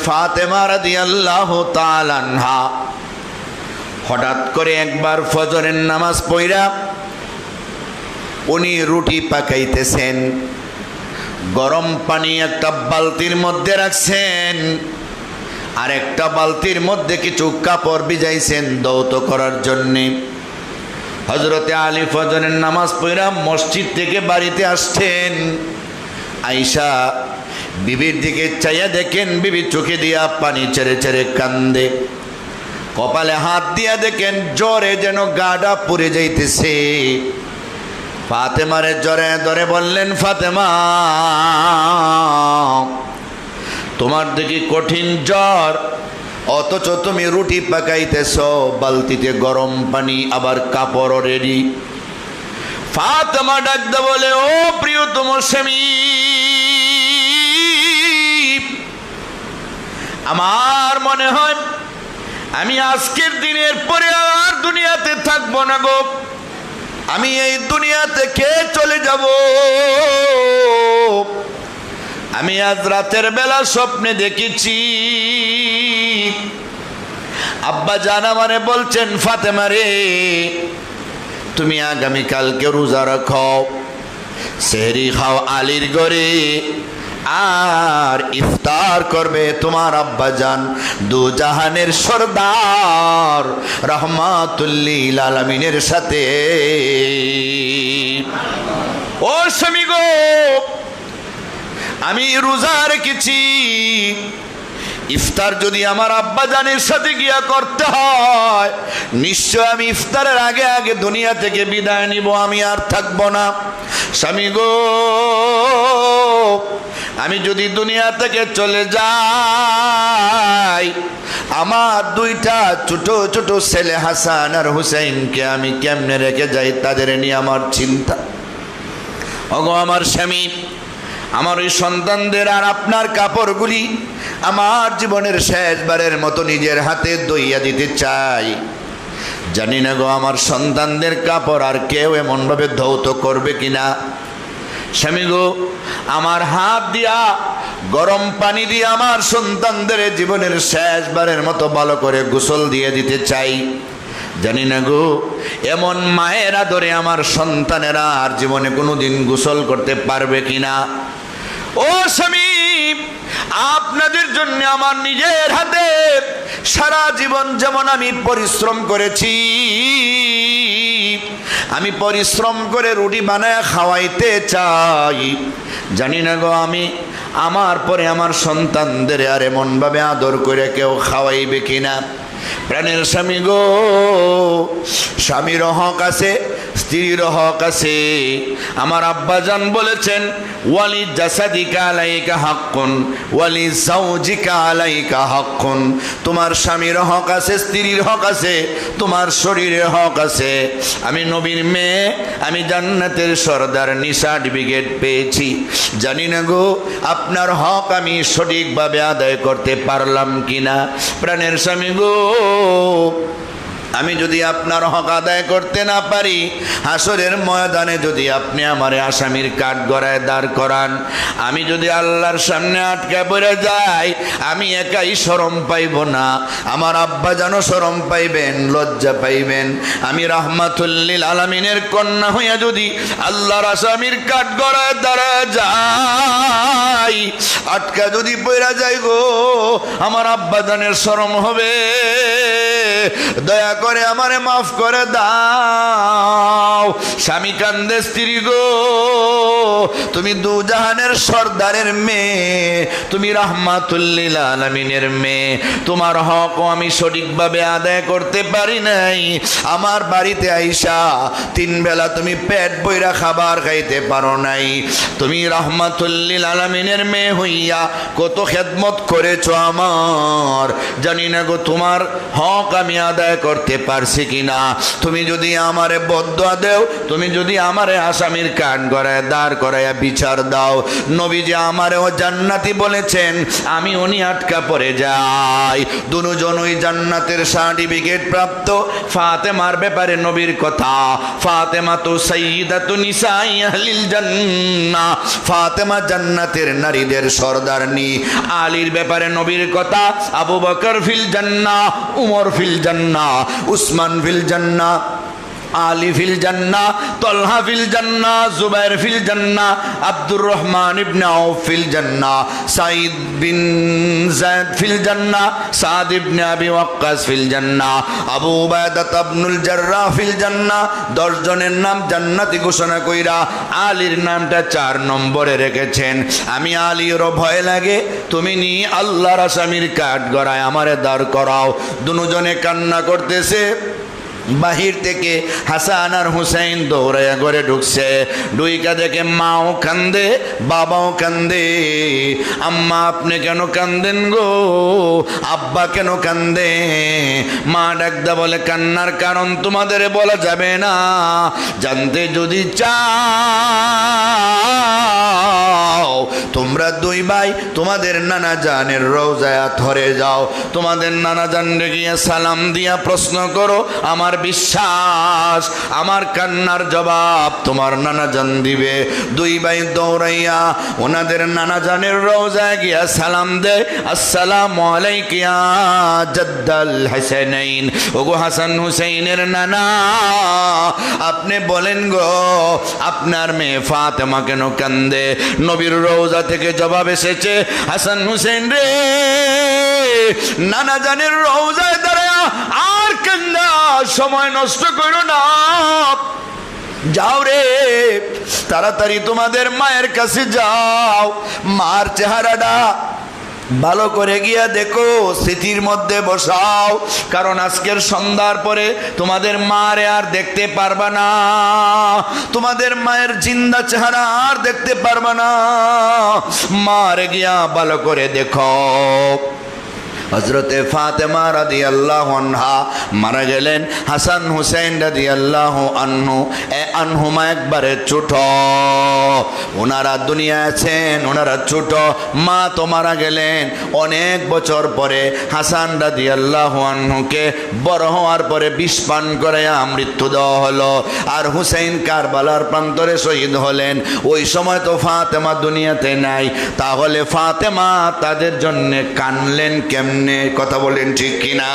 ফাতেমা রাদিয়াল্লাহু তাআলা আনহা হঠাৎ করে একবার ফজরের নামাজ পড়া উনি রুটি পাকাইতেছেন, গরম পানি একটা বালতির মধ্যে রাখছেন, আর একটা বালতির মধ্যে কিছু কাপড় ভিজাইছেন দৌত করার জন্যে। হযরতে আলী ফজরের নামাজ পড়া মসজিদ থেকে বাড়িতে আসছেন, আয়েশা বিবির দিকে চাইয়া দেখেন বিবি চোখে দিয়া পানি ছেড়ে ছেড়ে কান্দে, কপালে হাত দিয়া দেখেন জ্বরে যেন গাডা পুড়ে যাইতেছে। ফাতেমারে জ্বরে ধরে বললেন, ফাতেমা তোমার দেখি কঠিন জ্বর, অথচ তুমি রুটি পাকাইতেছ, বালতিতে গরম পানি আবার কাপড় রেডি। ফাতেমা ডাকতে বলে, ও প্রিয়তম স্বামী, আমার মনে হয় আমি আজকের দিনের পরে আর দুনিয়াতে থাকবো না গো, আমি এই দুনিয়া থেকে চলে যাব। আমি আজ রাতের বেলা স্বপ্নে দেখেছি আব্বা জান আমারে বলছেন, ফাতেমা রে তুমি আগামীকালকে রোজা রাখো, সেহরি খাও আলীর ঘরে, আর ইফতার করবে তোমার আব্বা জান দু জাহানের সরদার রাহমাতুল লিল আলামিনের সাথে। ও স্বামী গো, আমি রোজা রেখেছি, ইফতার যদি আমার আব্বা জানের সাথে গিয়া করতে হয়, নিশ্চয় আমি ইফতারের আগে আগে দুনিয়া থেকে বিদায় নিব, আমি আর থাকবো না। স্বামী গো, আমি যদি দুনিয়া থেকে চলে যাই, আমার দুইটা ছোট ছোট ছেলে হাসান আর হুসাইনকে আমি কেমনে রেখে যাই, তাদের নিয়ে আমার চিন্তা। ওগো আমার স্বামী, আমার ওই সন্তানদের আর আপনার কাপড়গুলি আমার জীবনের শেষবারের মতো নিজের হাতে দইয়া দিতে চাই। জানি না গো আমার সন্তানদের কাপড় আর কেউ এমনভাবে ধৌত করবে কিনা। স্বামী গো, আমার হাত দিয়া গরম পানি দিয়ে আমার সন্তানদের জীবনের শেষবারের মতো ভালো করে গোসল দিয়ে দিতে চাই। জানি না গো এমন মায়ের আদরে আমার সন্তানেরা আর জীবনে কোনোদিন গোসল করতে পারবে কিনা। ও স্বামী, আপনাদের জন্য আমার নিজের হাতে সারা জীবন যেমন আমি পরিশ্রম করেছি, আমি পরিশ্রম করে রুটি বানায় খাওয়াইতে চাই। জানি না গো আমি আমার পরে আমার সন্তানদের আর এমনভাবে আদর করে কেউ খাওয়াইবে কিনা। প্রাণের স্বামী গো, স্বামীর হক আছে, স্ত্রীর হক আছে। আমার আব্বাজান বলেছেন, ওয়ালি জাসাদিকা আলাইকা হাক্কুন ওয়ালি যাওজিকা আলাইকা হাক্কুন, তোমার স্বামীর হক আছে, স্ত্রীর হক আছে, তোমার শরীরের হক আছে। আমি নবীর মেয়ে, আমি জান্নাতের সরদার সার্টিফিকেট পেয়েছি। জানি না গো আপনার হক আমি সঠিকভাবে আদায় করতে পারলাম কিনা। প্রাণের স্বামী গো, আমি যদি আপনার হক আদায় করতে না পারি, হাসরের ময়দানে যদি আপনি আমারে আসামির কাঠগড়ায় দাঁড় করান, আমি যদি আল্লাহর সামনে আটকে পড়ে যাই, আমি একাই শরম পাইব না, আমার আব্বা যেন শরম পাইবেন, লজ্জা পাইবেন। আমি রাহমাতুল লিল আলামিনের কন্যা হইয়া যদি আল্লাহর আসামির কাঠগড়ায় দাঁড়া যাই, আটকা যদি পড়ে যাই গো, আমার আব্বা জানের শরম হবে। দয়া করে আমারে মাফ করে দাও। স্বামী কান্দে, স্ত্রী গো তুমি দু জাহানের সর্দারের মেয়ে, তুমি রাহমাতুল লিল আলামিনের মেয়ে, তোমার হক আমি সঠিকভাবে আদায় করতে পারি নাই। আমার বাড়িতে আইসা তিন বেলা তুমি পেট বইরা খাবার খাইতে পারো নাই। তুমি রাহমাতুল লিল আলামিনের মেয়ে হইয়া কত খেদমত করেছো আমার, জানি না গো তোমার হক আমি আমি আদায় করতে পারছি কিনা। তুমি যদি আমারে বদদুয়া দেও, তুমি যদি আমারে আসামির কান গড়ায় দাঁড় করাইয়া বিচার দাও, নবীজি আমারেও জান্নাতি বলেছেন, আমি উনি আটকা পড়ে যাই। দুজন ওই জান্নাতের সার্টিফিকেট প্রাপ্ত। ফাতেমার ব্যাপারে নবীর কথা, ফাতেমা তো সাইয়্যিদাতু নিসাই আহলিল জান্নাহ, ফাতেমা জান্নাতের নারীদের সরদারনি। আলীর ব্যাপারে নবীর কথা, আবু বকর ফিল জান্নাহ, উমর ফিল জান্নাহ, উসমান ফিল জান্নাহ, আলী ফিল জান্নাহ, তলহা ফিল জান্নাহ, জুবাইর ফিল জান্নাহ, আব্দুর রহমান ইবনে আউফ ফিল জান্নাহ, সাঈদ বিন যায়েদ ফিল জান্নাহ, সাদ ইবনে আবি ওয়াক্কাস ফিল জান্নাহ, আবু উবায়দা ইবনুল জাররাহ ফিল জান্নাহ। 10 জনের নাম জান্নাতি ঘোষণা কইরা আলীর নামটা 4 নম্বরে রেখেছেন। আমি আলীরও ভয় লাগে, তুমি নি আল্লাহর আসামির কাঠ গড়ায় আমারে দাঁড় করাও। দুজনে কান্না করতেছে। বাহির থেকে হাসান আর হুসাইন দৌড়াইয়া ঘরে ঢুকছে। ডুইকা দেখে মাও কান্দে, বাবাও কান্দে। আম্মা আপনি কেন কান্দেন গো? আব্বা কেন কান্দে? মা ডাকদা বলে, কান্নার কারণ তোমাদের বলা যাবে না, জানতে যদি চাও তোমরা 2 ভাই তোমাদের নানা জানের রওজায় ধরে যাও, তোমাদের নানা জানরে গিয়ে সালাম দিয়া প্রশ্ন করো, আমার বিশ্বাস আমার কান্নার জবাব তোমার নানা জান দিবে। 2 ভাই দৌড়াইয়া ওনাদের নানা জানের রওজায় গিয়া সালাম দেয়, আসসালামু আলাইকা ইয়া জাদ্দাল হাসানাইন, ওগো হাসান হুসাইনের নানা, আপনি বলেন গো আপনার মেয়ে ফাতেমা কেন কান্দে? নবীর রওজা থেকে জবাব এসেছে, হাসান হুসাইন রে, নানা জানের রওজায় দাঁড়ায়া আর কান্না সময় নষ্ট করো না, যাও রে তাড়াতাড়ি তোমাদের মায়ের কাছে যাও, মার চেহারাটা ভালো করে গিয়া দেখো, স্মৃতির মধ্যে বসাও, কারণ আজকের সন্ধ্যার পরে তোমাদের মারে আর দেখতে পারবা না, তোমাদের মায়ের জিন্দা চেহারা আর দেখতে পারবা না, মারে গিয়া ভালো করে দেখো। হযরতে ফাতেমা রাদিয়াল্লাহু আনহা মারা গেলেন। হাসান হুসাইন রাদিয়াল্লাহু আনহুমা একবারে ছোট, ওনারা দুনিয়া আছেন, ওনারা ছোট। মা তো মারা গেলেন অনেক বছর পরে। হাসান রাদিয়াল্লাহু আনহুকে বড় হওয়ার পরে বিষ পান করে মৃত্যু দেওয়া হলো, আর হুসাইন কারবালার প্রান্তরে শহীদ হলেন। ওই সময় তো ফাতেমা দুনিয়াতে নাই, তাহলে ফাতেমা তাদের জন্য কানলেন কেমনে? কথা বলেন ঠিক কিনা?